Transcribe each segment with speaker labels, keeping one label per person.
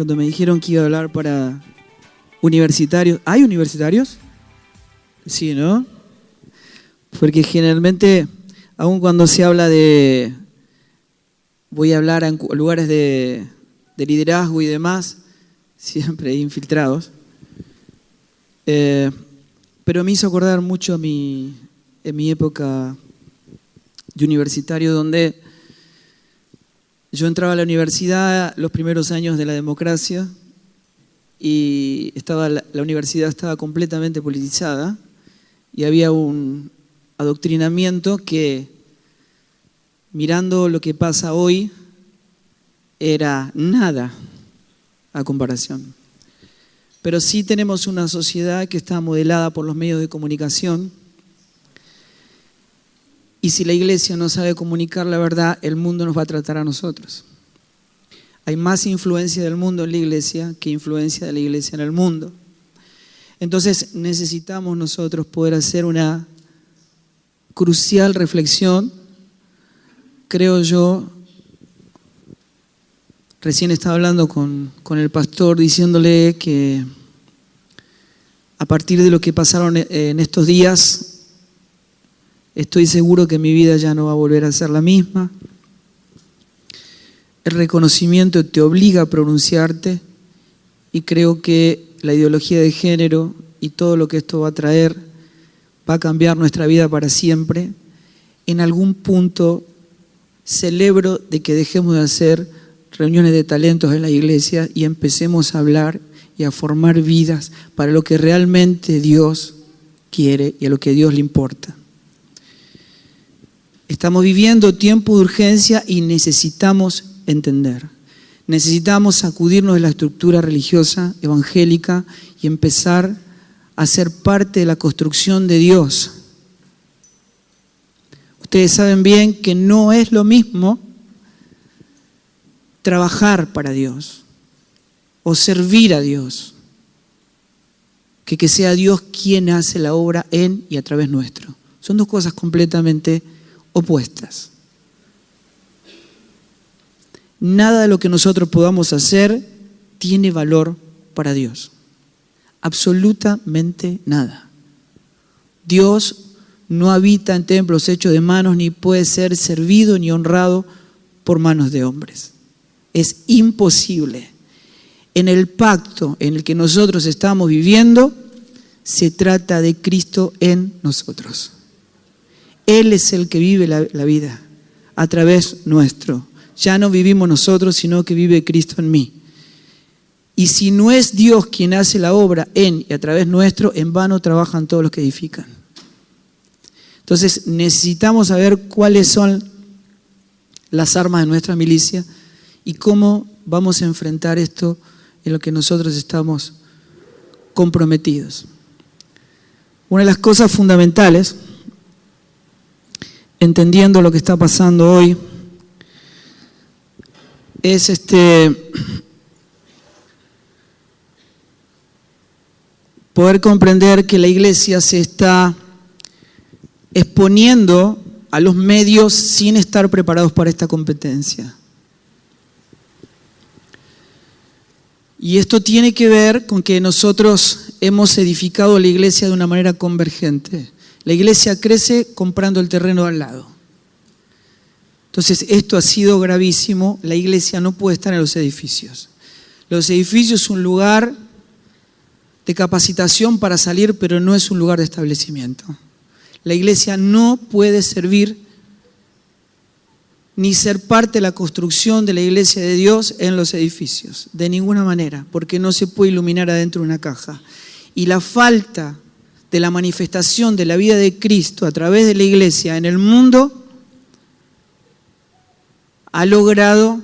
Speaker 1: cuando me dijeron que iba a hablar para universitarios. ¿Hay universitarios? Sí, ¿no? Porque generalmente, aun cuando se habla de, voy a hablar en lugares de liderazgo y demás, siempre hay infiltrados. Pero me hizo acordar mucho en mi época de universitario, donde yo entraba a la universidad los primeros años de la democracia y la universidad estaba completamente politizada y había un adoctrinamiento que, mirando lo que pasa hoy, era nada a comparación. Pero sí tenemos una sociedad que está modelada por los medios de comunicación, y si la iglesia no sabe comunicar la verdad, el mundo nos va a tratar a nosotros. Hay más influencia del mundo en la iglesia que influencia de la iglesia en el mundo. Entonces necesitamos nosotros poder hacer una crucial reflexión. Creo yo, recién estaba hablando con el pastor diciéndole que a partir de lo que pasaron en estos días, estoy seguro que mi vida ya no va a volver a ser la misma. El reconocimiento te obliga a pronunciarte y creo que la ideología de género y todo lo que esto va a traer va a cambiar nuestra vida para siempre. En algún punto celebro de que dejemos de hacer reuniones de talentos en la iglesia y empecemos a hablar y a formar vidas para lo que realmente Dios quiere y a lo que a Dios le importa. Estamos viviendo tiempos de urgencia y necesitamos entender. Necesitamos sacudirnos de la estructura religiosa, evangélica y empezar a ser parte de la construcción de Dios. Ustedes saben bien que no es lo mismo trabajar para Dios o servir a Dios que sea Dios quien hace la obra en y a través nuestro. Son dos cosas completamente opuestas. Nada de lo que nosotros podamos hacer tiene valor para Dios. Absolutamente nada. Dios no habita en templos hechos de manos, ni puede ser servido ni honrado por manos de hombres. Es imposible. En el pacto en el que nosotros estamos viviendo, se trata de Cristo en nosotros. Él es el que vive la vida a través nuestro. Ya no vivimos nosotros, sino que vive Cristo en mí. Y si no es Dios quien hace la obra en y a través nuestro, en vano trabajan todos los que edifican. Entonces necesitamos saber cuáles son las armas de nuestra milicia y cómo vamos a enfrentar esto en lo que nosotros estamos comprometidos. Una de las cosas fundamentales, entendiendo lo que está pasando hoy, es poder comprender que la iglesia se está exponiendo a los medios sin estar preparados para esta competencia. Y esto tiene que ver con que nosotros hemos edificado la iglesia de una manera convergente. La iglesia crece comprando el terreno al lado. Entonces esto ha sido gravísimo. La iglesia no puede estar en los edificios. Los edificios es un lugar de capacitación para salir, pero no es un lugar de establecimiento. La iglesia no puede servir ni ser parte de la construcción de la iglesia de Dios en los edificios, de ninguna manera, porque no se puede iluminar adentro de una caja. Y la falta de la manifestación de la vida de Cristo a través de la iglesia en el mundo ha logrado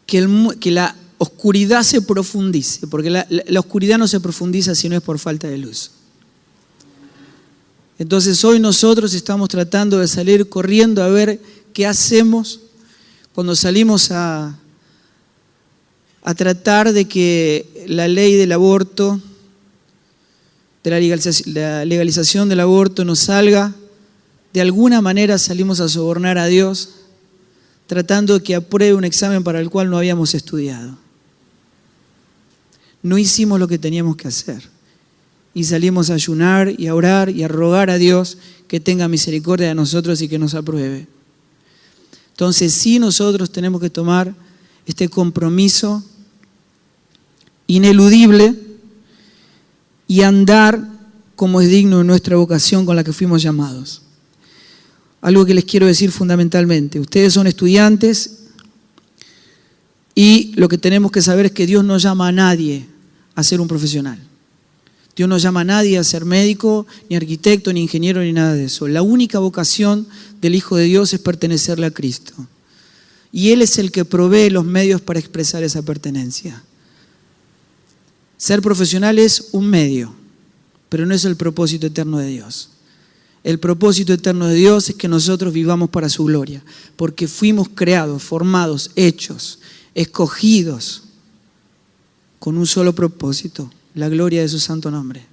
Speaker 1: que la oscuridad se profundice, porque la oscuridad no se profundiza si no es por falta de luz. Entonces hoy nosotros estamos tratando de salir corriendo a ver qué hacemos cuando salimos a tratar de que la ley del aborto, de la legalización del aborto no salga. De alguna manera salimos a sobornar a Dios, tratando de que apruebe un examen para el cual no habíamos estudiado. No hicimos lo que teníamos que hacer y salimos a ayunar y a orar y a rogar a Dios que tenga misericordia de nosotros y que nos apruebe. Entonces sí, nosotros tenemos que tomar este compromiso ineludible y andar como es digno de nuestra vocación con la que fuimos llamados. Algo que les quiero decir fundamentalmente: ustedes son estudiantes y lo que tenemos que saber es que Dios no llama a nadie a ser un profesional. Dios no llama a nadie a ser médico, ni arquitecto, ni ingeniero, ni nada de eso. La única vocación del Hijo de Dios es pertenecerle a Cristo. Y Él es el que provee los medios para expresar esa pertenencia. Ser profesional es un medio, pero no es el propósito eterno de Dios. El propósito eterno de Dios es que nosotros vivamos para su gloria, porque fuimos creados, formados, hechos, escogidos con un solo propósito: la gloria de su santo nombre.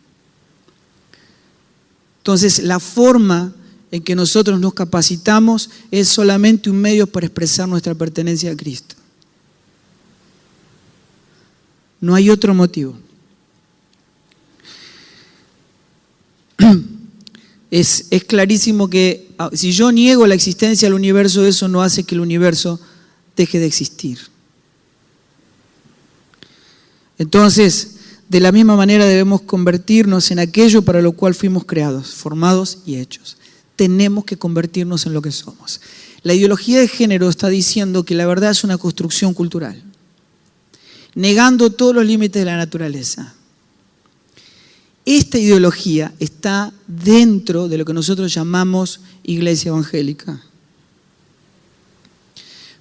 Speaker 1: Entonces, la forma en que nosotros nos capacitamos es solamente un medio para expresar nuestra pertenencia a Cristo. No hay otro motivo. Es clarísimo que si yo niego la existencia del universo, eso no hace que el universo deje de existir. Entonces, de la misma manera debemos convertirnos en aquello para lo cual fuimos creados, formados y hechos. Tenemos que convertirnos en lo que somos. La ideología de género está diciendo que la verdad es una construcción cultural, negando todos los límites de la naturaleza. Esta ideología está dentro de lo que nosotros llamamos iglesia evangélica.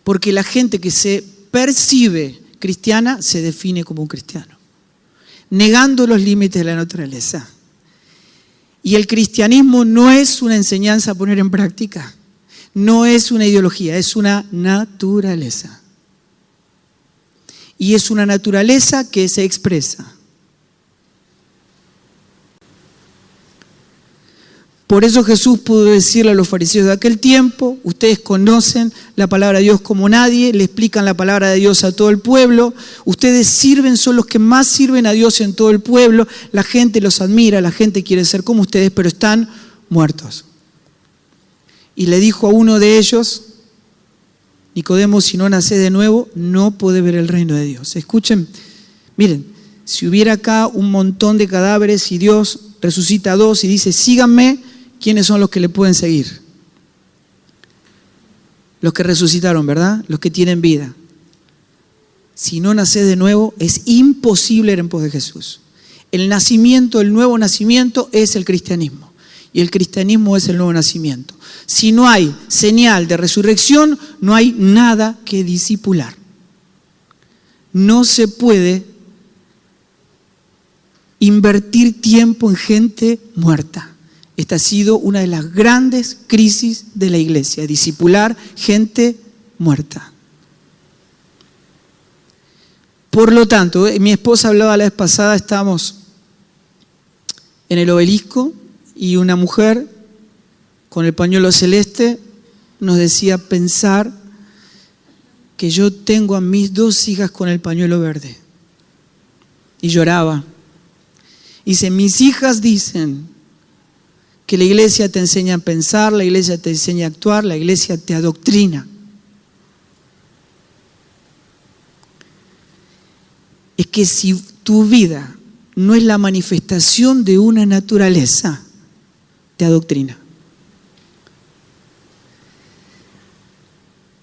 Speaker 1: Porque la gente que se percibe cristiana se define como un cristiano, negando los límites de la naturaleza. Y el cristianismo no es una enseñanza a poner en práctica, no es una ideología, es una naturaleza. Y es una naturaleza que se expresa. Por eso Jesús pudo decirle a los fariseos de aquel tiempo: ustedes conocen la palabra de Dios como nadie, le explican la palabra de Dios a todo el pueblo, ustedes sirven, son los que más sirven a Dios en todo el pueblo, la gente los admira, la gente quiere ser como ustedes, pero están muertos. Y le dijo a uno de ellos: Nicodemo, si no nacés de nuevo, no podés ver el reino de Dios. Escuchen, miren, si hubiera acá un montón de cadáveres y Dios resucita a dos y dice: síganme, ¿quiénes son los que le pueden seguir? Los que resucitaron, ¿verdad? Los que tienen vida. Si no nacés de nuevo, es imposible ir en pos de Jesús. El nacimiento, el nuevo nacimiento es el cristianismo. Y el cristianismo es el nuevo nacimiento. Si no hay señal de resurrección, no hay nada que discipular. No se puede invertir tiempo en gente muerta. Esta ha sido una de las grandes crisis de la iglesia: discipular gente muerta. Por lo tanto, mi esposa hablaba la vez pasada, estábamos en el obelisco y una mujer con el pañuelo celeste nos decía: pensar que yo tengo a mis 2 hijas con el pañuelo verde. Y lloraba. Dice: mis hijas dicen que la iglesia te enseña a pensar, la iglesia te enseña a actuar, la iglesia te adoctrina. Es que si tu vida no es la manifestación de una naturaleza, te adoctrina.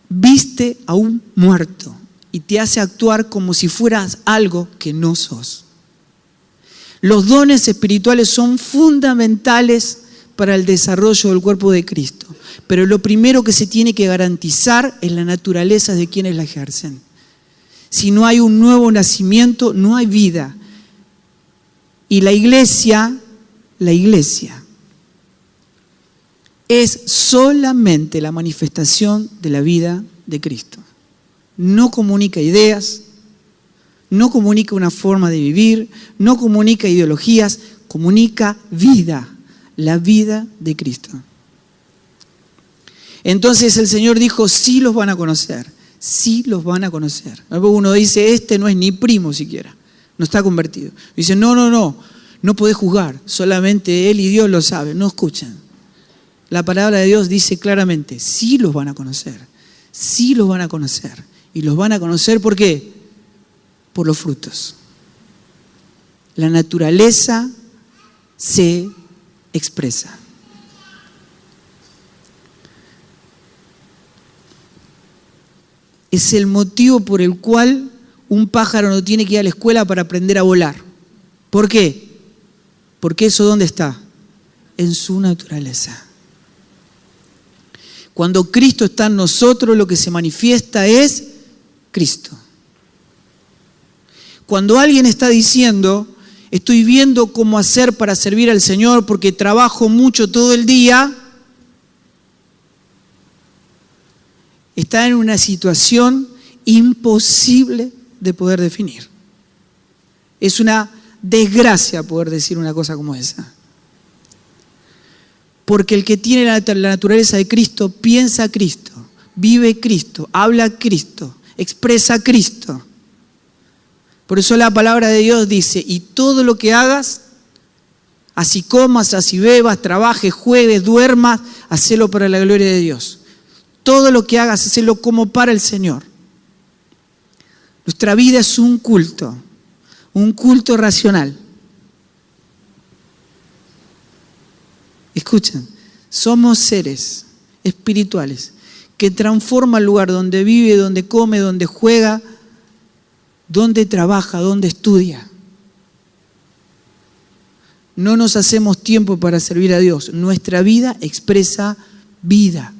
Speaker 1: Viste a un muerto y te hace actuar como si fueras algo que no sos. Los dones espirituales son fundamentales para el desarrollo del cuerpo de Cristo, pero lo primero que se tiene que garantizar es la naturaleza de quienes la ejercen. Si no hay un nuevo nacimiento, no hay vida. Y la iglesia es solamente la manifestación de la vida de Cristo. No comunica ideas, no comunica una forma de vivir, no comunica ideologías, comunica vida, la vida de Cristo. Entonces el Señor dijo, sí los van a conocer, sí los van a conocer. Uno dice, este no es ni primo siquiera, no está convertido. Dice, no podés juzgar, solamente Él y Dios lo saben, no escuchan. La palabra de Dios dice claramente, sí los van a conocer, sí los van a conocer. Y los van a conocer, ¿por qué? Por los frutos. La naturaleza se expresa. Es el motivo por el cual un pájaro no tiene que ir a la escuela para aprender a volar. ¿Por qué? Porque eso ¿dónde está? En su naturaleza. Cuando Cristo está en nosotros, lo que se manifiesta es Cristo. Cuando alguien está diciendo, estoy viendo cómo hacer para servir al Señor porque trabajo mucho todo el día, está en una situación imposible de poder definir. Es una desgracia poder decir una cosa como esa. Porque el que tiene la naturaleza de Cristo piensa a Cristo, vive Cristo, habla a Cristo, expresa a Cristo. Por eso la palabra de Dios dice, y todo lo que hagas, así comas, así bebas, trabajes, juegues, duermas, hacelo para la gloria de Dios. Todo lo que hagas, hacelo como para el Señor. Nuestra vida es un culto racional. Escuchen, somos seres espirituales que transforman el lugar donde vive, donde come, donde juega, donde trabaja, donde estudia. No nos hacemos tiempo para servir a Dios. Nuestra vida expresa vida.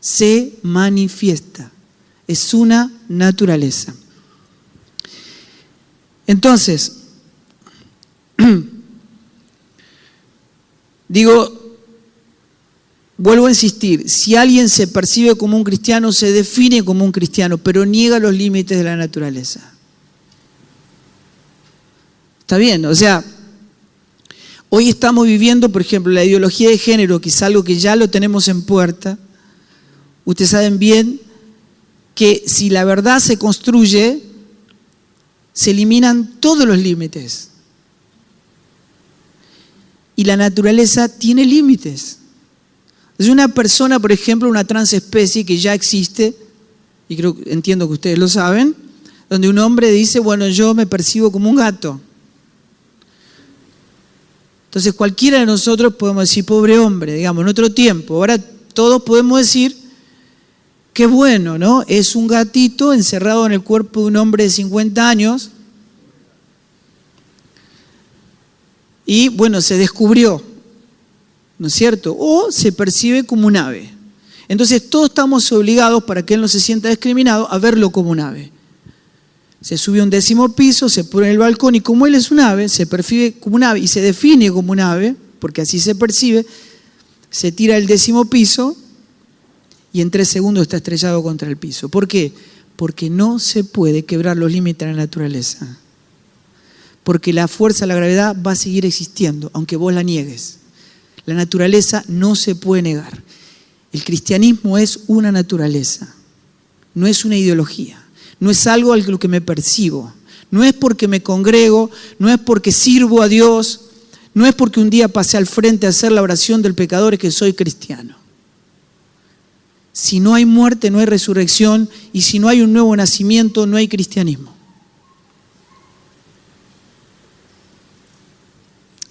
Speaker 1: Se manifiesta. Es una naturaleza. Entonces, vuelvo a insistir, si alguien se percibe como un cristiano, se define como un cristiano, pero niega los límites de la naturaleza. ¿Está bien? O sea, hoy estamos viviendo, por ejemplo, la ideología de género, que es algo que ya lo tenemos en puerta. Ustedes saben bien que si la verdad se construye, se eliminan todos los límites. Y la naturaleza tiene límites. Es una persona, por ejemplo, una transespecie que ya existe, y entiendo que ustedes lo saben, donde un hombre dice, bueno, yo me percibo como un gato. Entonces cualquiera de nosotros podemos decir, pobre hombre, digamos, en otro tiempo. Ahora todos podemos decir, qué bueno, ¿no? Es un gatito encerrado en el cuerpo de un hombre de 50 años. Y bueno, se descubrió, ¿no es cierto? O se percibe como un ave. Entonces todos estamos obligados, para que él no se sienta discriminado, a verlo como un ave. Se sube a un 10º piso, se pone en el balcón y como él es un ave, se percibe como un ave y se define como un ave, porque así se percibe, se tira del 10º piso y en 3 segundos está estrellado contra el piso. ¿Por qué? Porque no se puede quebrar los límites de la naturaleza. Porque la fuerza de la gravedad va a seguir existiendo, aunque vos la niegues. La naturaleza no se puede negar. El cristianismo es una naturaleza, no es una ideología. No es algo a lo que me percibo. No es porque me congrego, no es porque sirvo a Dios, no es porque un día pasé al frente a hacer la oración del pecador que soy cristiano. Si no hay muerte, no hay resurrección, y si no hay un nuevo nacimiento, no hay cristianismo.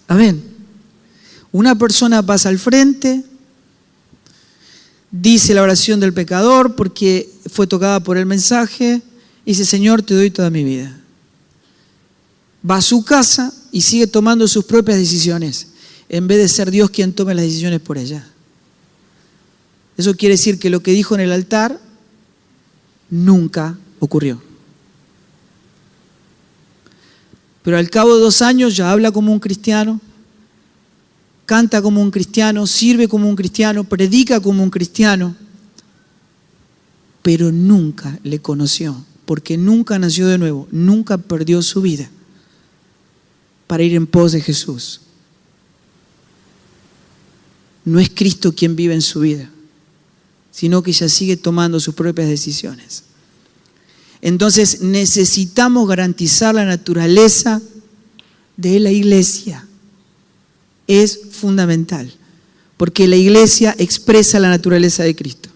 Speaker 1: Amén. Una persona pasa al frente, dice la oración del pecador porque fue tocada por el mensaje, y dice, Señor, te doy toda mi vida. Va a su casa y sigue tomando sus propias decisiones, en vez de ser Dios quien tome las decisiones por ella. Eso quiere decir que lo que dijo en el altar nunca ocurrió. Pero al cabo de 2 años ya habla como un cristiano, canta como un cristiano, sirve como un cristiano, predica como un cristiano, pero nunca le conoció, porque nunca nació de nuevo, nunca perdió su vida para ir en pos de Jesús. No es Cristo quien vive en su vida, sino que ella sigue tomando sus propias decisiones. Entonces necesitamos garantizar la naturaleza de la iglesia. Es fundamental, porque la iglesia expresa la naturaleza de Cristo.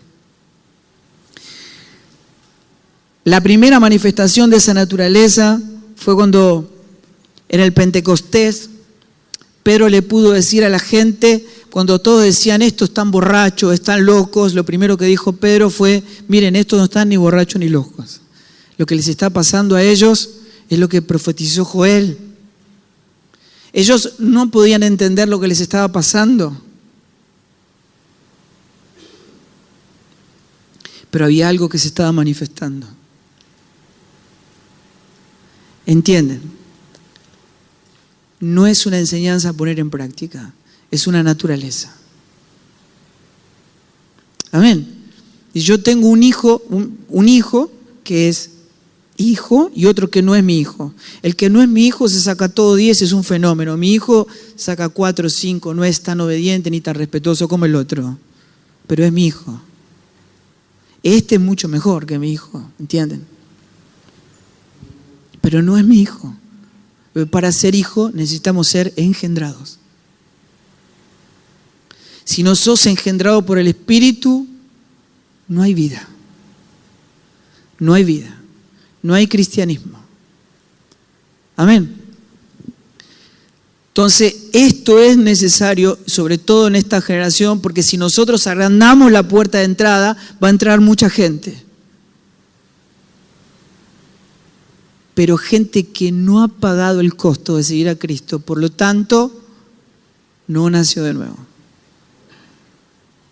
Speaker 1: La primera manifestación de esa naturaleza fue cuando en el Pentecostés Pedro le pudo decir a la gente, cuando todos decían, estos están borrachos, están locos, lo primero que dijo Pedro fue, miren, estos no están ni borrachos ni locos. Lo que les está pasando a ellos es lo que profetizó Joel. Ellos no podían entender lo que les estaba pasando. Pero había algo que se estaba manifestando. ¿Entienden? No es una enseñanza a poner en práctica, es una naturaleza. Amén. Y yo tengo un hijo que es hijo y otro que no es mi hijo. El que no es mi hijo se saca todo 10, es un fenómeno. Mi hijo saca 4 o 5, no es tan obediente ni tan respetuoso como el otro, pero es mi hijo. Este es mucho mejor que mi hijo, ¿entienden? Pero no es mi hijo. Para ser hijo necesitamos ser engendrados. Si no sos engendrado por el Espíritu, no hay vida. No hay vida. No hay cristianismo. Amén. Entonces, esto es necesario, sobre todo en esta generación, porque si nosotros agrandamos la puerta de entrada, va a entrar mucha gente. Pero gente que no ha pagado el costo de seguir a Cristo, por lo tanto, no nació de nuevo.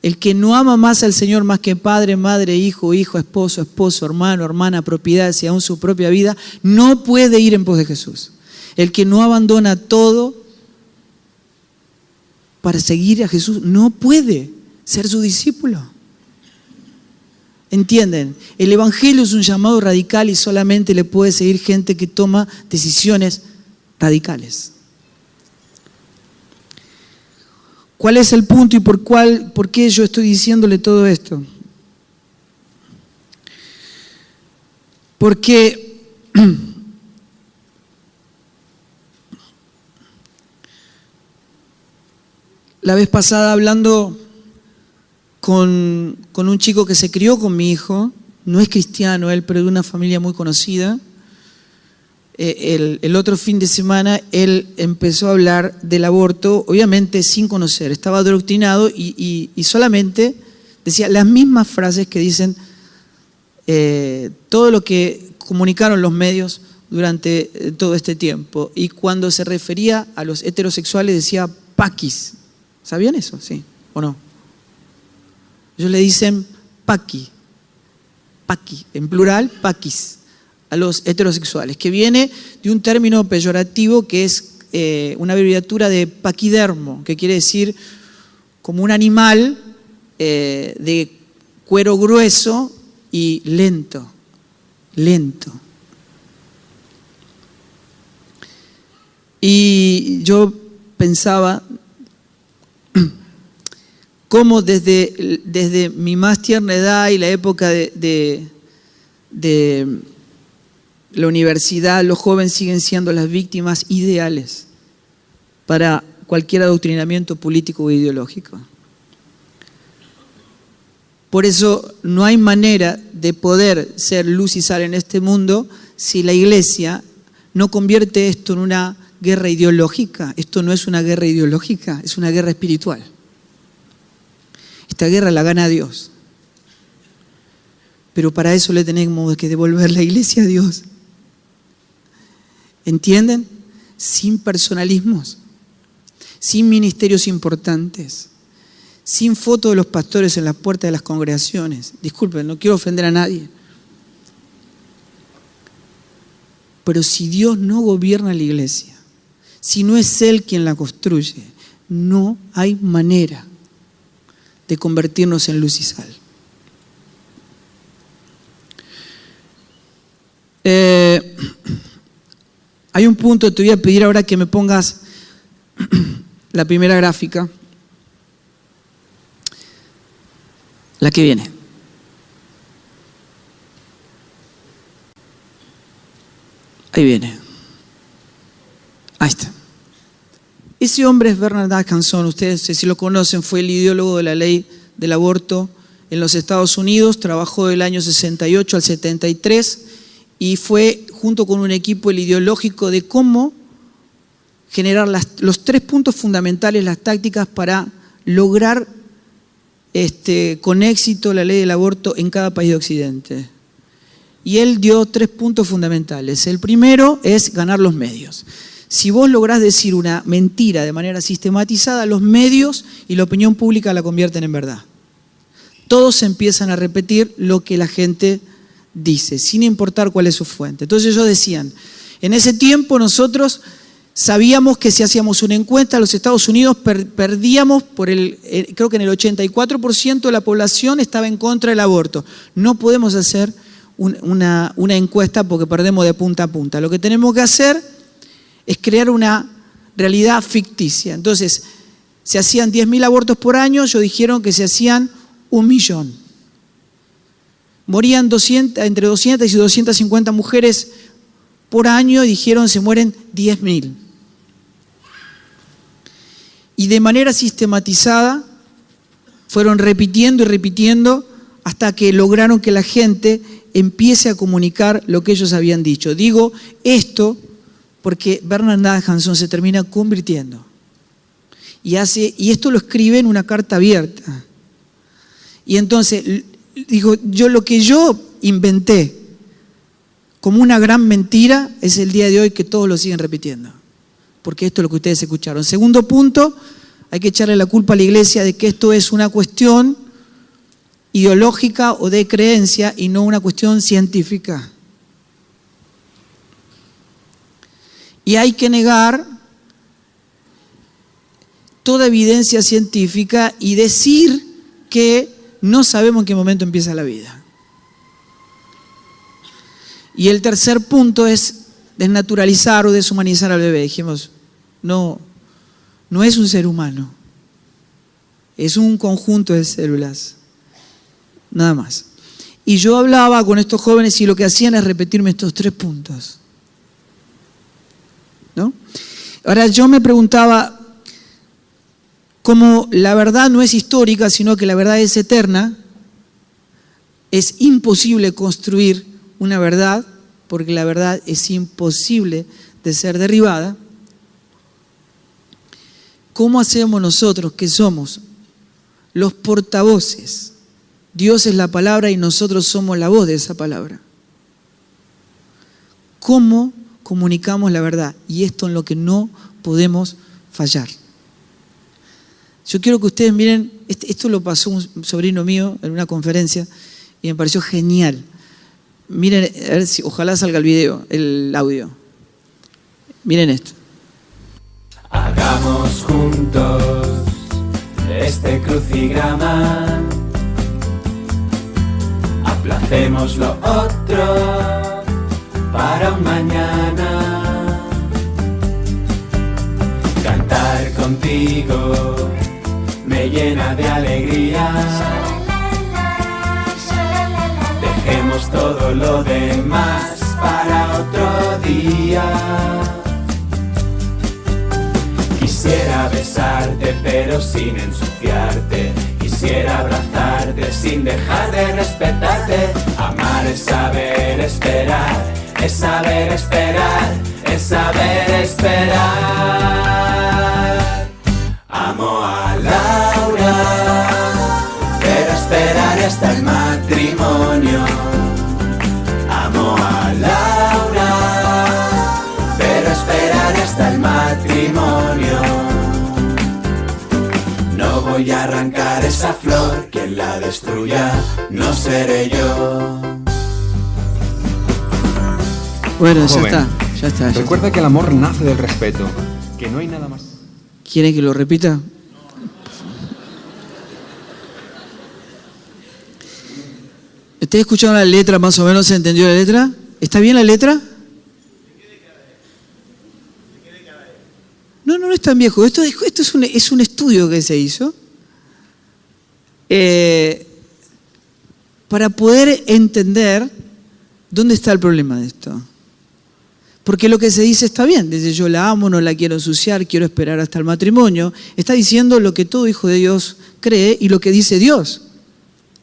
Speaker 1: El que no ama más al Señor más que padre, madre, hijo, esposo, hermano, hermana, propiedades y aún su propia vida, no puede ir en pos de Jesús. El que no abandona todo para seguir a Jesús no puede ser su discípulo. ¿Entienden? El Evangelio es un llamado radical y solamente le puede seguir gente que toma decisiones radicales. ¿Cuál es el punto y por qué yo estoy diciéndole todo esto? Porque la vez pasada hablando con un chico que se crió con mi hijo, no es cristiano él, pero de una familia muy conocida, el otro fin de semana él empezó a hablar del aborto, obviamente sin conocer, estaba adoctrinado y solamente decía las mismas frases que dicen todo lo que comunicaron los medios durante todo este tiempo. Y cuando se refería a los heterosexuales decía paquis. ¿Sabían eso? ¿Sí o no? Ellos le dicen paqui, en plural, paquis, a los heterosexuales, que viene de un término peyorativo que es una abreviatura de paquidermo, que quiere decir como un animal de cuero grueso y lento. Y yo pensaba cómo desde mi más tierna edad y la época de la universidad, los jóvenes siguen siendo las víctimas ideales para cualquier adoctrinamiento político o ideológico. Por eso no hay manera de poder ser luz y sal en este mundo si la iglesia no convierte esto en una guerra ideológica. Esto no es una guerra ideológica, es una guerra espiritual. Esta guerra la gana Dios. Pero para eso le tenemos que devolver la iglesia a Dios. ¿Entienden? Sin personalismos, sin ministerios importantes, sin fotos de los pastores en las puertas de las congregaciones. Disculpen, no quiero ofender a nadie. Pero si Dios no gobierna la iglesia, si no es Él quien la construye, no hay manera de convertirnos en luz y sal. Hay un punto, te voy a pedir ahora que me pongas la primera gráfica, la que viene. Ahí viene. Ahí está. Ese hombre es Bernard Atkinson, ustedes si lo conocen, fue el ideólogo de la ley del aborto en los Estados Unidos, trabajó del año 68 al 73 y fue junto con un equipo el ideológico de cómo generar los 3 puntos fundamentales, las tácticas para lograr con éxito la ley del aborto en cada país de Occidente. Y él dio 3 puntos fundamentales. El primero es ganar los medios. Si vos lográs decir una mentira de manera sistematizada, los medios y la opinión pública la convierten en verdad. Todos empiezan a repetir lo que la gente dice, sin importar cuál es su fuente. Entonces ellos decían, en ese tiempo nosotros sabíamos que si hacíamos una encuesta en los Estados Unidos perdíamos creo que en el 84% de la población estaba en contra del aborto. No podemos hacer una encuesta porque perdemos de punta a punta. Lo que tenemos que hacer es crear una realidad ficticia. Entonces, se hacían 10.000 abortos por año, ellos dijeron que se hacían 1.000.000. Morían entre 200 y 250 mujeres por año y dijeron se mueren 10.000. Y de manera sistematizada fueron repitiendo y repitiendo hasta que lograron que la gente empiece a comunicar lo que ellos habían dicho. Digo esto porque Bernard Atkinson se termina convirtiendo. Y esto lo escribe en una carta abierta. Y entonces dijo, lo que yo inventé como una gran mentira es el día de hoy que todos lo siguen repitiendo. Porque esto es lo que ustedes escucharon. Segundo punto, hay que echarle la culpa a la iglesia de que esto es una cuestión ideológica o de creencia y no una cuestión científica. Y hay que negar toda evidencia científica y decir que no sabemos en qué momento empieza la vida. Y el tercer punto es desnaturalizar o deshumanizar al bebé. Dijimos, no es un ser humano, es un conjunto de células, nada más. Y yo hablaba con estos jóvenes y lo que hacían es repetirme estos 3 puntos. ¿No? Ahora yo me preguntaba, como la verdad no es histórica, sino que la verdad es eterna, es imposible construir una verdad, porque la verdad es imposible de ser derribada. ¿Cómo hacemos nosotros que somos los portavoces? Dios es la palabra y nosotros somos la voz de esa palabra. ¿Cómo comunicamos la verdad? Y esto en lo que no podemos fallar. Yo quiero que ustedes miren, esto lo pasó un sobrino mío en una conferencia y me pareció genial. Miren, a ver si ojalá salga el audio. Miren esto.
Speaker 2: Hagamos juntos este crucigrama, aplacemos lo otro para un mañana. Cantar contigo me llena de alegría. Dejemos todo lo demás para otro día. Quisiera besarte pero sin ensuciarte. Quisiera abrazarte sin dejar de respetarte. Amar es saber esperar, es saber esperar, es saber esperar. Amo a Laura, pero esperaré hasta el matrimonio. Amo a Laura, pero esperaré hasta el matrimonio. No voy a arrancar esa flor, quien la destruya no seré yo.
Speaker 1: Bueno,
Speaker 3: Joven,
Speaker 1: ya está.
Speaker 3: Recuerda que el amor nace del respeto, que no hay nada más.
Speaker 1: ¿Quieren que lo repita? ¿Ustedes escucharon la letra más o menos? ¿Se entendió la letra? ¿Está bien la letra? No es tan viejo. Esto es un estudio que se hizo para poder entender dónde está el problema de esto. Porque lo que se dice está bien. Dice, yo la amo, no la quiero ensuciar, quiero esperar hasta el matrimonio. Está diciendo lo que todo hijo de Dios cree y lo que dice Dios.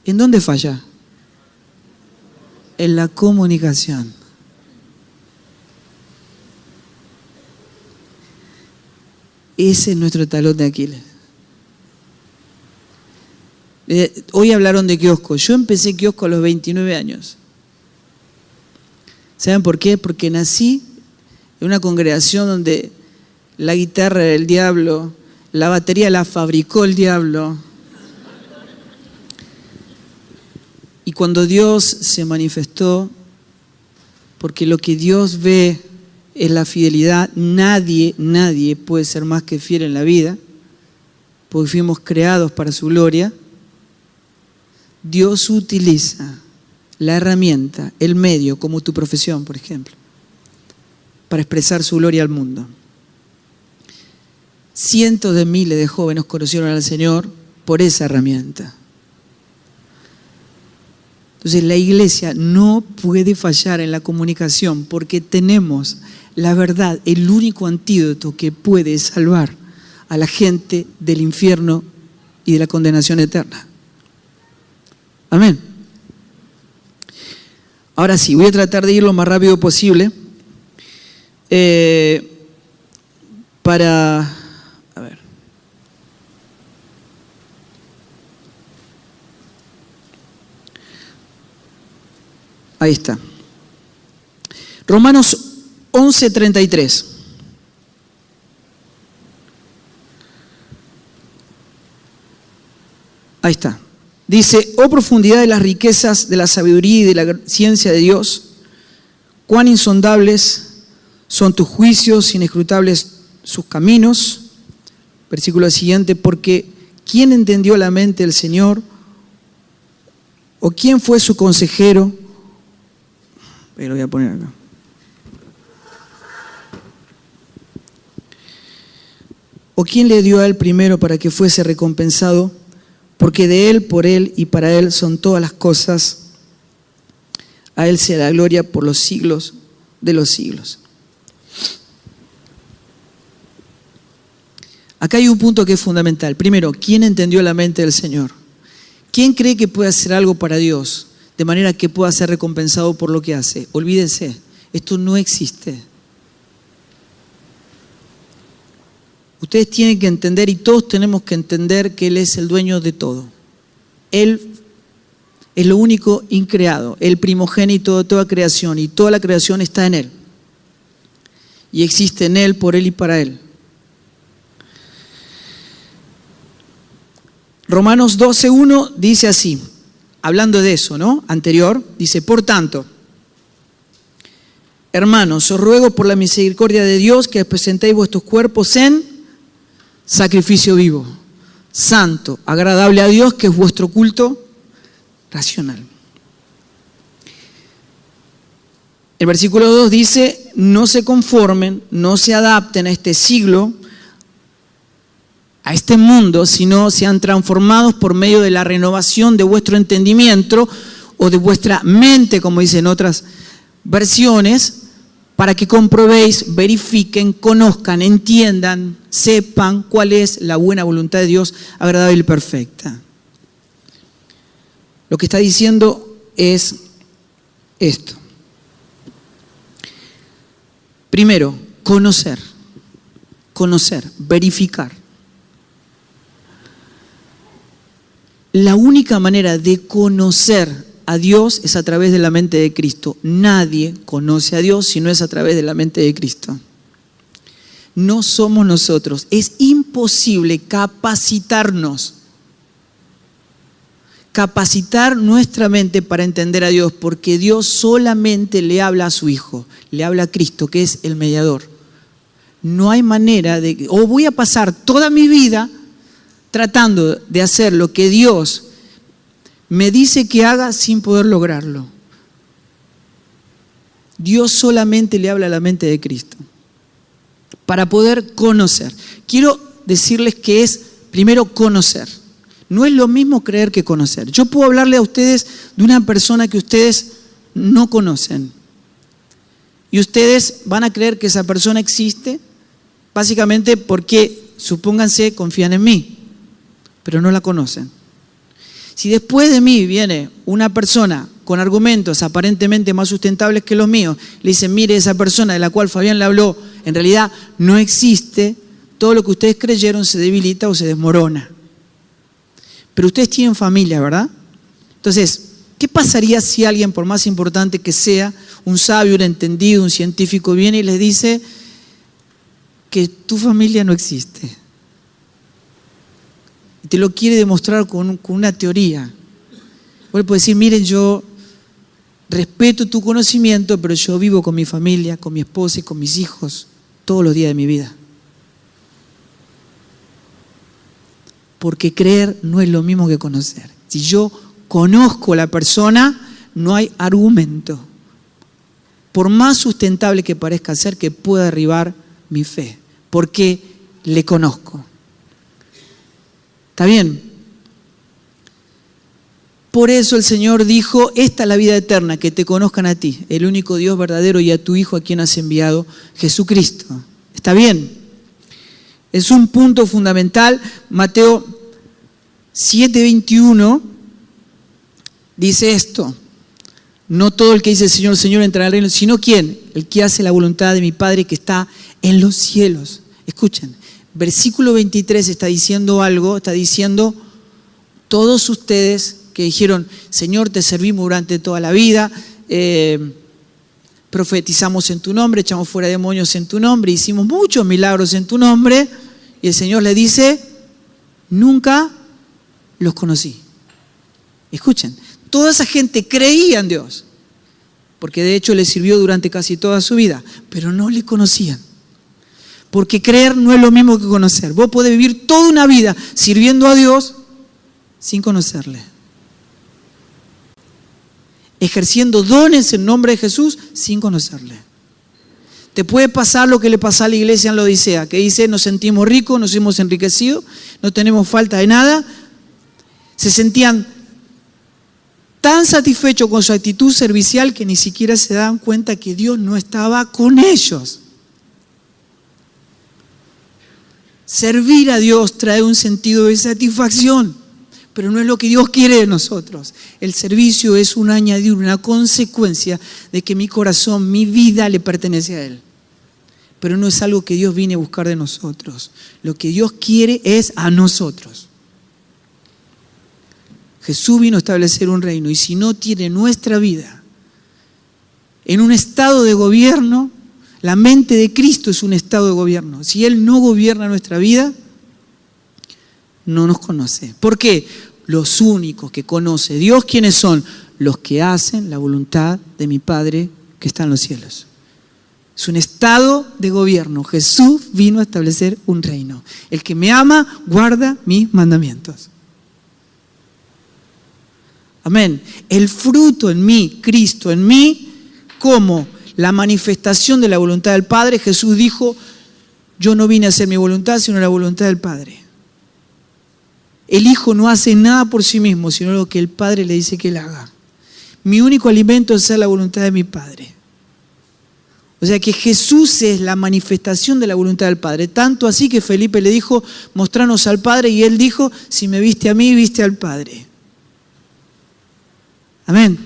Speaker 1: ¿En dónde falla? En la comunicación. Ese es nuestro talón de Aquiles. Hoy hablaron de kiosco. Yo empecé kiosco a los 29 años. ¿Saben por qué? Porque nací en una congregación donde la guitarra era el diablo, la batería la fabricó el diablo. Y cuando Dios se manifestó, porque lo que Dios ve es la fidelidad, nadie puede ser más que fiel en la vida, porque fuimos creados para su gloria. Dios utiliza la herramienta, el medio, como tu profesión, por ejemplo, para expresar su gloria al mundo. Cientos de miles de jóvenes conocieron al Señor por esa herramienta. Entonces la iglesia no puede fallar en la comunicación porque tenemos la verdad, el único antídoto que puede salvar a la gente del infierno y de la condenación eterna. Amén. Ahora sí, voy a tratar de ir lo más rápido posible para... A ver. Ahí está. Romanos 11:33. Ahí está. Dice, oh profundidad de las riquezas de la sabiduría y de la ciencia de Dios, cuán insondables son tus juicios, inescrutables sus caminos. Versículo siguiente, porque ¿quién entendió la mente del Señor? ¿O quién fue su consejero? Lo voy a poner acá. ¿O quién le dio a él primero para que fuese recompensado? Porque de él, por él y para él son todas las cosas. A él sea la gloria por los siglos de los siglos. Acá hay un punto que es fundamental. Primero, ¿quién entendió la mente del Señor? ¿Quién cree que puede hacer algo para Dios de manera que pueda ser recompensado por lo que hace? Olvídense, esto no existe. Ustedes tienen que entender, y todos tenemos que entender, que Él es el dueño de todo. Él es lo único increado, el primogénito de toda creación, y toda la creación está en Él. Y existe en Él, por Él y para Él. Romanos 12:1 dice así, hablando de eso, ¿no? Anterior, dice, por tanto, hermanos, os ruego por la misericordia de Dios que presentéis vuestros cuerpos en sacrificio vivo, santo, agradable a Dios, que es vuestro culto racional. El versículo 2 dice, no se conformen, no se adapten a este siglo, a este mundo, sino sean transformados por medio de la renovación de vuestro entendimiento o de vuestra mente, como dicen otras versiones, para que comprobéis, verifiquen, conozcan, entiendan, sepan cuál es la buena voluntad de Dios, agradable y perfecta. Lo que está diciendo es esto. Primero, conocer, verificar. La única manera de conocer a Dios es a través de la mente de Cristo. Nadie conoce a Dios si no es a través de la mente de Cristo. No somos nosotros. Es imposible capacitar nuestra mente para entender a Dios, porque Dios solamente le habla a su Hijo, le habla a Cristo, que es el mediador. No hay manera de, o voy a pasar toda mi vida tratando de hacer lo que Dios me dice que haga sin poder lograrlo. Dios solamente le habla a la mente de Cristo para poder conocer. Quiero decirles que es primero conocer. No es lo mismo creer que conocer. Yo puedo hablarle a ustedes de una persona que ustedes no conocen. y ustedes van a creer que esa persona existe, básicamente porque, supónganse, confían en mí, pero no la conocen. Si después de mí viene una persona con argumentos aparentemente más sustentables que los míos, le dicen, mire, esa persona de la cual Fabián le habló, en realidad no existe, todo lo que ustedes creyeron se debilita o se desmorona. Pero ustedes tienen familia, ¿verdad? Entonces, ¿qué pasaría si alguien, por más importante que sea, un sabio, un entendido, un científico, viene y les dice que tu familia no existe? Y te lo quiere demostrar con una teoría. Vos le podés decir, miren, yo respeto tu conocimiento, pero yo vivo con mi familia, con mi esposa y con mis hijos todos los días de mi vida. Porque creer no es lo mismo que conocer. Si yo conozco a la persona, no hay argumento, por más sustentable que parezca ser, que pueda derribar mi fe, porque le conozco. ¿Está bien? Por eso el Señor dijo, esta es la vida eterna, que te conozcan a ti, el único Dios verdadero, y a tu Hijo a quien has enviado, Jesucristo. ¿Está bien? Es un punto fundamental. Mateo 7:21 dice esto: no todo el que dice Señor, Señor entrará al reino, sino ¿quién? El que hace la voluntad de mi Padre que está en los cielos. Escuchen, versículo 23 está diciendo algo, está diciendo, todos ustedes que dijeron, Señor, te servimos durante toda la vida, profetizamos en tu nombre, echamos fuera demonios en tu nombre, hicimos muchos milagros en tu nombre, y el Señor le dice, nunca los conocí. Escuchen, toda esa gente creía en Dios, porque de hecho le sirvió durante casi toda su vida, pero no le conocían. Porque creer no es lo mismo que conocer. Vos podés vivir toda una vida sirviendo a Dios sin conocerle. Ejerciendo dones en nombre de Jesús sin conocerle. Te puede pasar lo que le pasó a la iglesia en la Odisea, que dice, nos sentimos ricos, nos hemos enriquecido, no tenemos falta de nada. Se sentían tan satisfechos con su actitud servicial que ni siquiera se daban cuenta que Dios no estaba con ellos. Servir a Dios trae un sentido de satisfacción, pero no es lo que Dios quiere de nosotros. El servicio es un añadido, una consecuencia de que mi corazón, mi vida le pertenece a Él. Pero no es algo que Dios viene a buscar de nosotros. Lo que Dios quiere es a nosotros. Jesús vino a establecer un reino, y si no tiene nuestra vida en un estado de gobierno, la mente de Cristo es un estado de gobierno. Si Él no gobierna nuestra vida, no nos conoce. ¿Por qué? Los únicos que conoce Dios, ¿quiénes son? Los que hacen la voluntad de mi Padre que está en los cielos. Es un estado de gobierno. Jesús vino a establecer un reino. El que me ama, guarda mis mandamientos. Amén. El fruto en mí, Cristo en mí, como la manifestación de la voluntad del Padre. Jesús dijo, yo no vine a hacer mi voluntad, sino la voluntad del Padre. El Hijo no hace nada por sí mismo, sino lo que el Padre le dice que él haga. Mi único alimento es hacer la voluntad de mi Padre. O sea que Jesús es la manifestación de la voluntad del Padre. Tanto así que Felipe le dijo, mostranos al Padre, y él dijo, si me viste a mí, viste al Padre. Amén.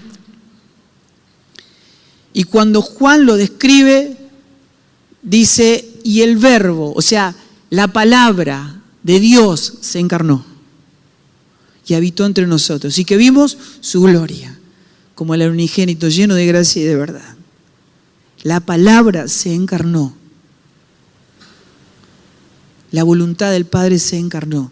Speaker 1: Y cuando Juan lo describe, dice, y el verbo, o sea, la palabra de Dios se encarnó y habitó entre nosotros, y que vimos su gloria, como el unigénito lleno de gracia y de verdad. La palabra se encarnó. La voluntad del Padre se encarnó.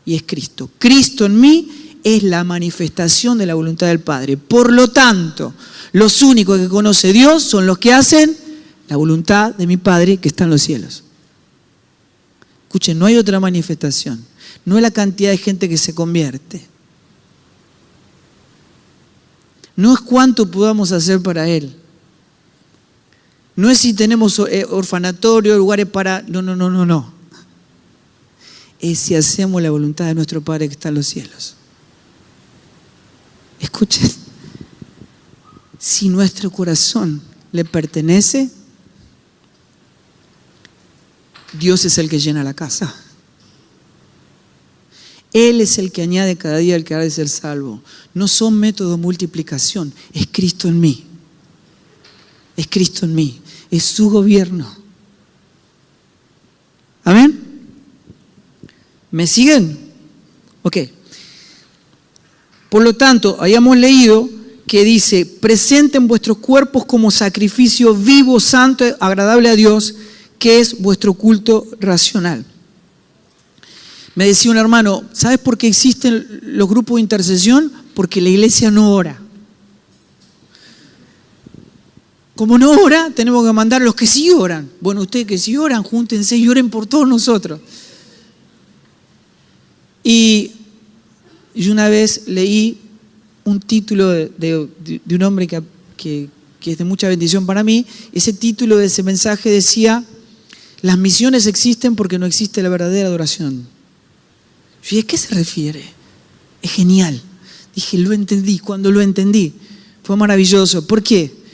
Speaker 1: Y es Cristo. Cristo en mí es la manifestación de la voluntad del Padre. Por lo tanto, los únicos que conoce Dios son los que hacen la voluntad de mi Padre que está en los cielos. Escuchen, no hay otra manifestación. No es la cantidad de gente que se convierte. No es cuánto podamos hacer para Él. No es si tenemos orfanatorios, lugares para... No. Es si hacemos la voluntad de nuestro Padre que está en los cielos. Escuchen. Si nuestro corazón le pertenece, Dios es el que llena la casa. Él es el que añade cada día al que ha de ser salvo. No son métodos de multiplicación, es Cristo en mí. Es Cristo en mí, es su gobierno. ¿Amén? ¿Me siguen? Ok. Por lo tanto, habíamos leído que dice, presenten vuestros cuerpos como sacrificio vivo, santo, agradable a Dios, que es vuestro culto racional. Me decía un hermano, ¿sabes por qué existen los grupos de intercesión? Porque la iglesia no ora. Como no ora, tenemos que mandar a los que sí oran. Bueno, ustedes que sí oran, júntense y oren por todos nosotros. Y yo una vez leí un título de un hombre que es de mucha bendición para mí. Ese título de ese mensaje decía, las misiones existen porque no existe la verdadera adoración. ¿Y a qué se refiere? Es genial. Dije, lo entendí. Cuando lo entendí, fue maravilloso. ¿Por qué?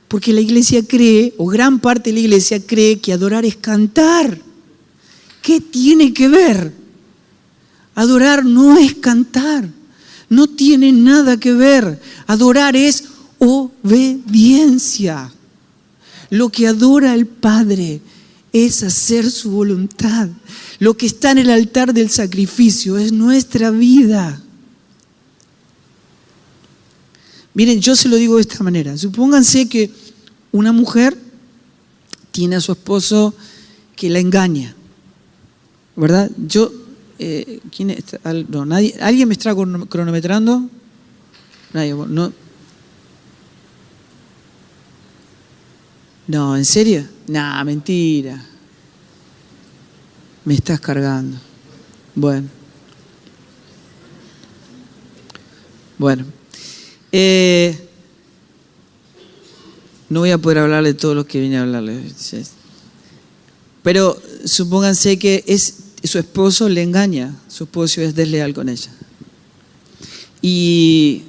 Speaker 1: Porque la iglesia cree, o gran parte de la iglesia cree que adorar es cantar. ¿Qué tiene que ver? Adorar no es cantar. No tiene nada que ver. Adorar es obediencia. Lo que adora el Padre es hacer su voluntad. Lo que está en el altar del sacrificio es nuestra vida. Miren, yo se lo digo de esta manera. Supónganse que una mujer tiene a su esposo que la engaña, ¿verdad? ¿Quién está? No, nadie. ¿Alguien me está cronometrando? Nadie, no. No, ¿en serio? Nah, mentira. Me estás cargando. Bueno. No voy a poder hablarle de todo lo que vine a hablarle. Pero supónganse que su esposo le engaña, su esposo es desleal con ella. Y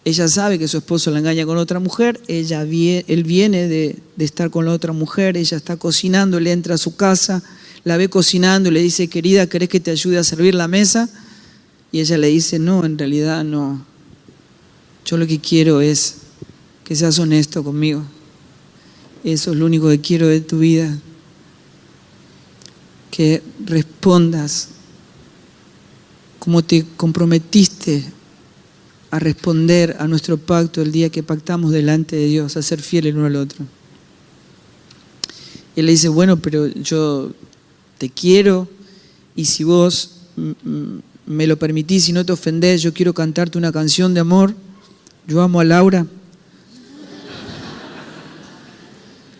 Speaker 1: ella sabe que su esposo la engaña con otra mujer, él viene de estar con la otra mujer, ella está cocinando, le entra a su casa, la ve cocinando y le dice, querida, ¿querés que te ayude a servir la mesa? Y ella le dice, no, en realidad no. Yo lo que quiero es que seas honesto conmigo. Eso es lo único que quiero de tu vida. Que respondas como te comprometiste a responder a nuestro pacto el día que pactamos delante de Dios, a ser fieles el uno al otro. Y él le dice, bueno, pero yo te quiero y si vos me lo permitís y no te ofendés, yo quiero cantarte una canción de amor. Yo amo a Laura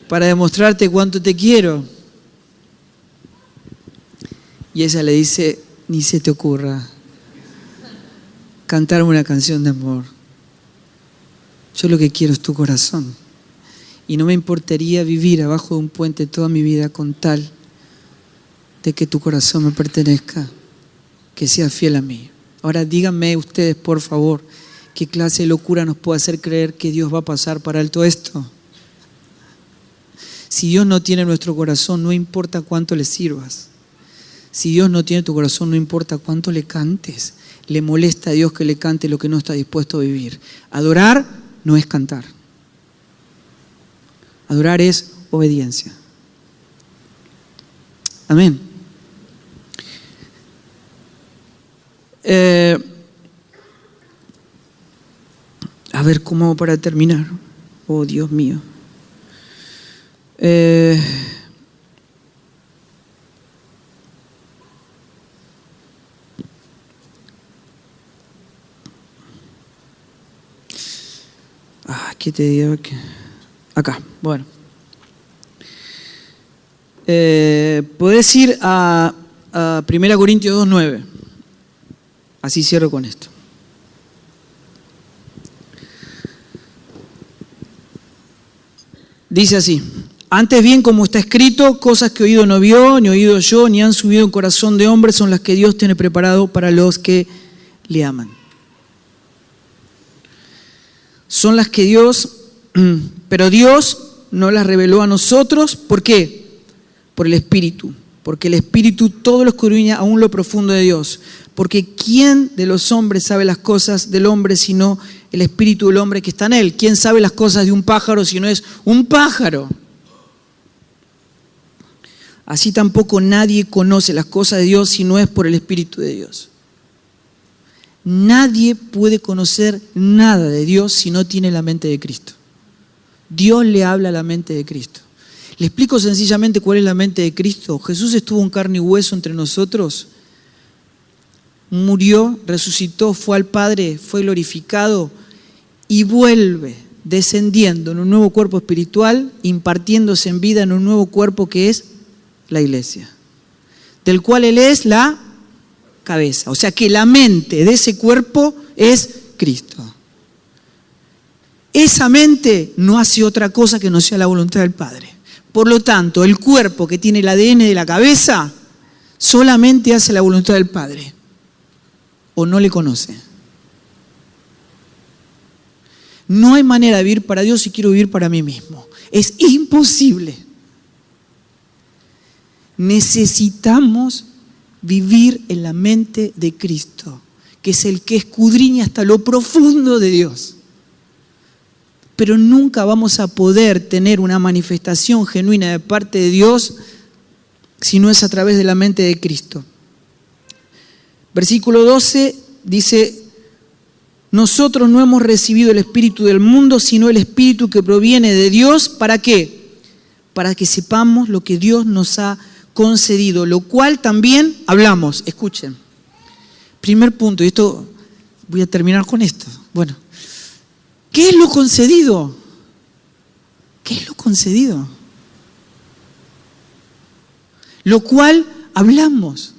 Speaker 1: para demostrarte cuánto te quiero. Y ella le dice, ni se te ocurra cantarme una canción de amor. Yo lo que quiero es tu corazón. Y no me importaría vivir abajo de un puente toda mi vida con tal de que tu corazón me pertenezca, que sea fiel a mí. Ahora díganme ustedes, por favor, ¿qué clase de locura nos puede hacer creer que Dios va a pasar para alto esto? Si Dios no tiene nuestro corazón, no importa cuánto le sirvas. Si Dios no tiene tu corazón, no importa cuánto le cantes. Le molesta a Dios que le cante lo que no está dispuesto a vivir. Adorar no es cantar. Adorar es obediencia. Amén. A ver, ¿cómo para terminar? Oh, Dios mío. ¿Qué te digo? Acá, bueno. Podés ir a 1 Corintios 2:9. Así cierro con esto. Dice así: antes bien, como está escrito, cosas que oído no vio, ni oído yo, ni han subido en corazón de hombre, son las que Dios tiene preparado para los que le aman. Son las que Dios Pero Dios no las reveló a nosotros. ¿Por qué? Por el Espíritu. Porque el Espíritu todo lo escudriña aún lo profundo de Dios. Porque ¿quién de los hombres sabe las cosas del hombre sino el Espíritu del hombre que está en él? ¿Quién sabe las cosas de un pájaro si no es un pájaro? Así tampoco nadie conoce las cosas de Dios si no es por el Espíritu de Dios. Nadie puede conocer nada de Dios si no tiene la mente de Cristo. Dios le habla a la mente de Cristo. Le explico sencillamente cuál es la mente de Cristo. Jesús estuvo en carne y hueso entre nosotros, murió, resucitó, fue al Padre, fue glorificado y vuelve descendiendo en un nuevo cuerpo espiritual, impartiéndose en vida en un nuevo cuerpo que es la iglesia, del cual Él es la cabeza. O sea que la mente de ese cuerpo es Cristo. Esa mente no hace otra cosa que no sea la voluntad del Padre. Por lo tanto, el cuerpo que tiene el ADN de la cabeza solamente hace la voluntad del Padre o no le conoce. No hay manera de vivir para Dios si quiero vivir para mí mismo. Es imposible. Necesitamos vivir en la mente de Cristo, que es el que escudriña hasta lo profundo de Dios. Pero nunca vamos a poder tener una manifestación genuina de parte de Dios si no es a través de la mente de Cristo. Versículo 12 dice: nosotros no hemos recibido el espíritu del mundo, sino el espíritu que proviene de Dios. ¿Para qué? Para que sepamos lo que Dios nos ha concedido, lo cual también hablamos. Escuchen. Primer punto, y esto voy a terminar con esto. Bueno, ¿qué es lo concedido? ¿Qué es lo concedido? Lo cual hablamos.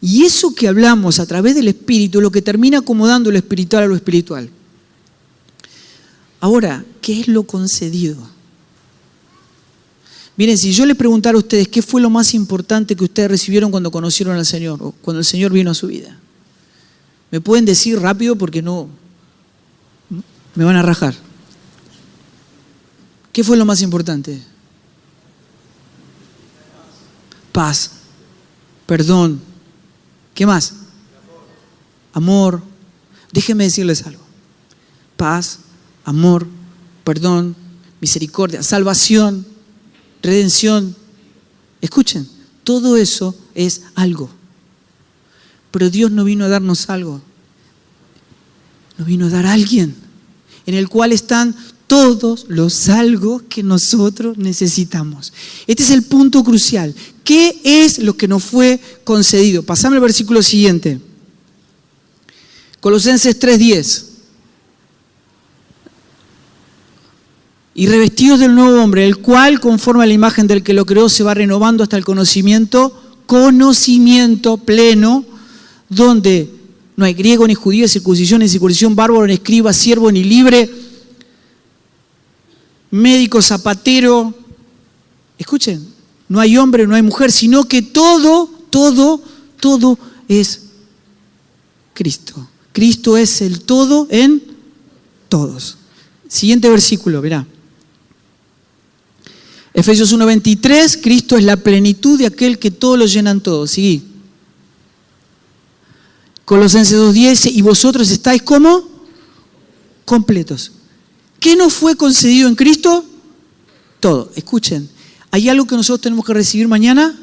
Speaker 1: Y eso que hablamos a través del Espíritu es lo que termina acomodando lo espiritual a lo espiritual. Ahora, ¿qué es lo concedido? Miren, si yo les preguntara a ustedes qué fue lo más importante que ustedes recibieron cuando conocieron al Señor o cuando el Señor vino a su vida, ¿me pueden decir rápido? Porque no me van a rajar. ¿Qué fue lo más importante? Paz, perdón. ¿Qué más? Amor. Déjenme decirles algo. Paz, amor, perdón, misericordia, salvación, redención. Escuchen, todo eso es algo. Pero Dios no vino a darnos algo. Nos vino a dar a alguien en el cual están todos los algo que nosotros necesitamos. Este es el punto crucial. ¿Qué es lo que nos fue concedido? Pasame al versículo siguiente. Colosenses 3:10. Y revestidos del nuevo hombre, el cual, conforme a la imagen del que lo creó, se va renovando hasta el conocimiento pleno, donde no hay griego ni judío, circuncisión ni circuncisión, bárbaro ni escriba, siervo ni libre, médico, zapatero. Escuchen, no hay hombre, no hay mujer, sino que todo es Cristo. Cristo es el todo en todos. Siguiente versículo, verá. Efesios 1:23, Cristo es la plenitud de aquel que todo lo llenan todo. Seguí. Colosenses 2:10, y vosotros estáis como completos. ¿Qué nos fue concedido en Cristo? Todo. Escuchen, ¿hay algo que nosotros tenemos que recibir mañana?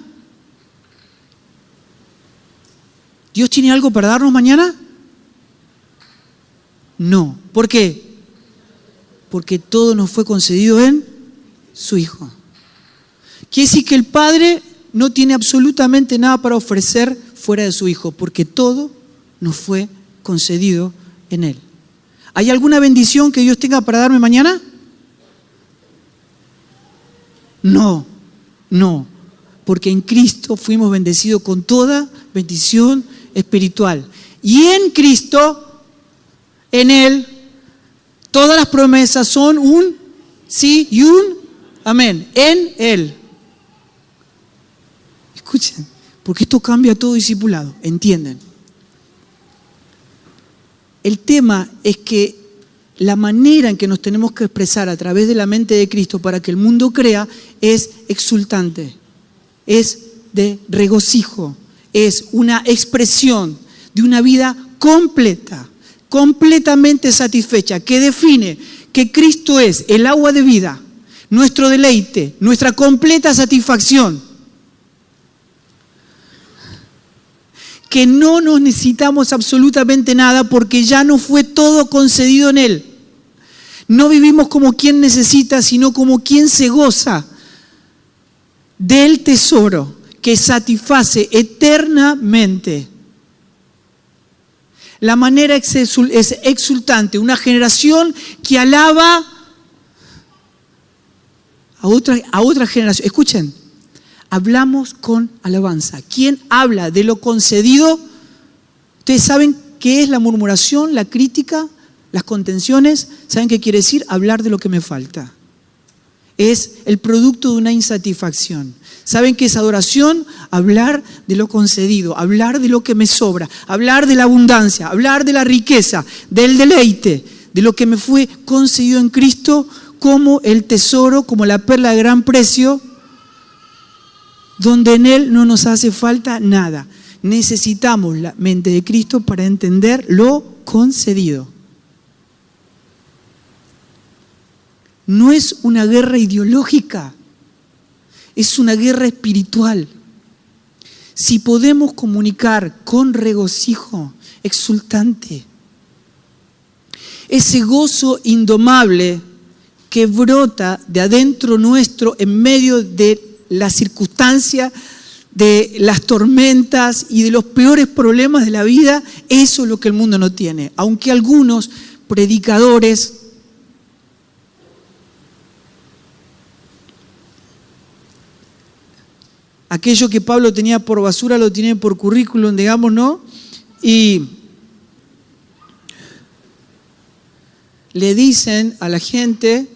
Speaker 1: ¿Dios tiene algo para darnos mañana? No. ¿Por qué? Porque todo nos fue concedido en su Hijo. Quiere decir que el Padre no tiene absolutamente nada para ofrecer fuera de su Hijo, porque todo nos fue concedido en Él. ¿Hay alguna bendición que Dios tenga para darme mañana? No, porque en Cristo fuimos bendecidos con toda bendición espiritual. Y en Cristo, en Él, todas las promesas son un sí y un amén. En Él. Escuchen, porque esto cambia todo discipulado, ¿entienden? El tema es que la manera en que nos tenemos que expresar a través de la mente de Cristo para que el mundo crea es exultante, es de regocijo, es una expresión de una vida completa, completamente satisfecha, que define que Cristo es el agua de vida, nuestro deleite, nuestra completa satisfacción. Que no nos necesitamos absolutamente nada porque ya nos fue todo concedido en Él. No vivimos como quien necesita, sino como quien se goza del tesoro que satisface eternamente. La manera es exultante, una generación que alaba a otra generación. Escuchen, hablamos con alabanza. ¿Quién habla de lo concedido? Ustedes saben qué es la murmuración, la crítica, las contenciones. ¿Saben qué quiere decir? Hablar de lo que me falta. Es el producto de una insatisfacción. ¿Saben qué es adoración? Hablar de lo concedido, hablar de lo que me sobra, hablar de la abundancia, hablar de la riqueza, del deleite, de lo que me fue concedido en Cristo como el tesoro, como la perla de gran precio, donde en Él no nos hace falta nada. Necesitamos la mente de Cristo para entender lo concedido. No es una guerra ideológica, es una guerra espiritual. Si podemos comunicar con regocijo exultante, ese gozo indomable que brota de adentro nuestro en medio de la circunstancia, de las tormentas y de los peores problemas de la vida, eso es lo que el mundo no tiene. Aunque algunos predicadores aquello que Pablo tenía por basura lo tiene por currículum, digamos, ¿no? Y le dicen a la gente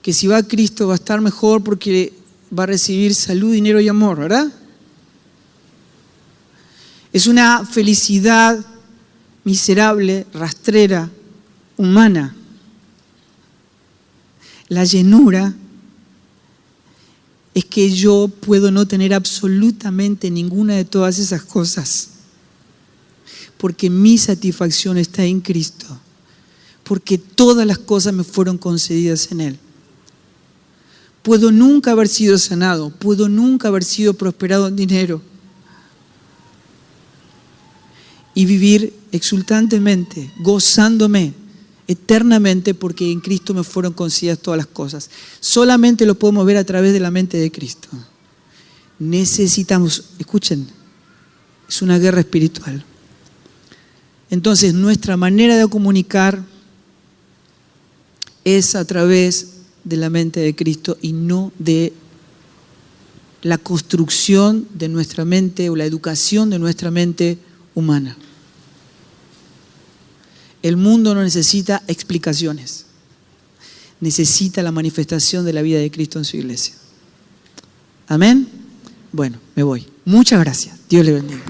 Speaker 1: que si va a Cristo va a estar mejor porque va a recibir salud, dinero y amor, ¿verdad? Es una felicidad miserable, rastrera, humana. La llenura es que yo puedo no tener absolutamente ninguna de todas esas cosas, porque mi satisfacción está en Cristo, porque todas las cosas me fueron concedidas en Él. Puedo nunca haber sido sanado, puedo nunca haber sido prosperado en dinero y vivir exultantemente, gozándome eternamente porque en Cristo me fueron concedidas todas las cosas. Solamente lo podemos ver a través de la mente de Cristo. Necesitamos, escuchen, es una guerra espiritual. Entonces nuestra manera de comunicar es a través de la mente de Cristo y no de la construcción de nuestra mente o la educación de nuestra mente humana. El mundo no necesita explicaciones, necesita la manifestación de la vida de Cristo en su iglesia. Amén. Bueno, me voy. Muchas gracias. Dios le bendiga.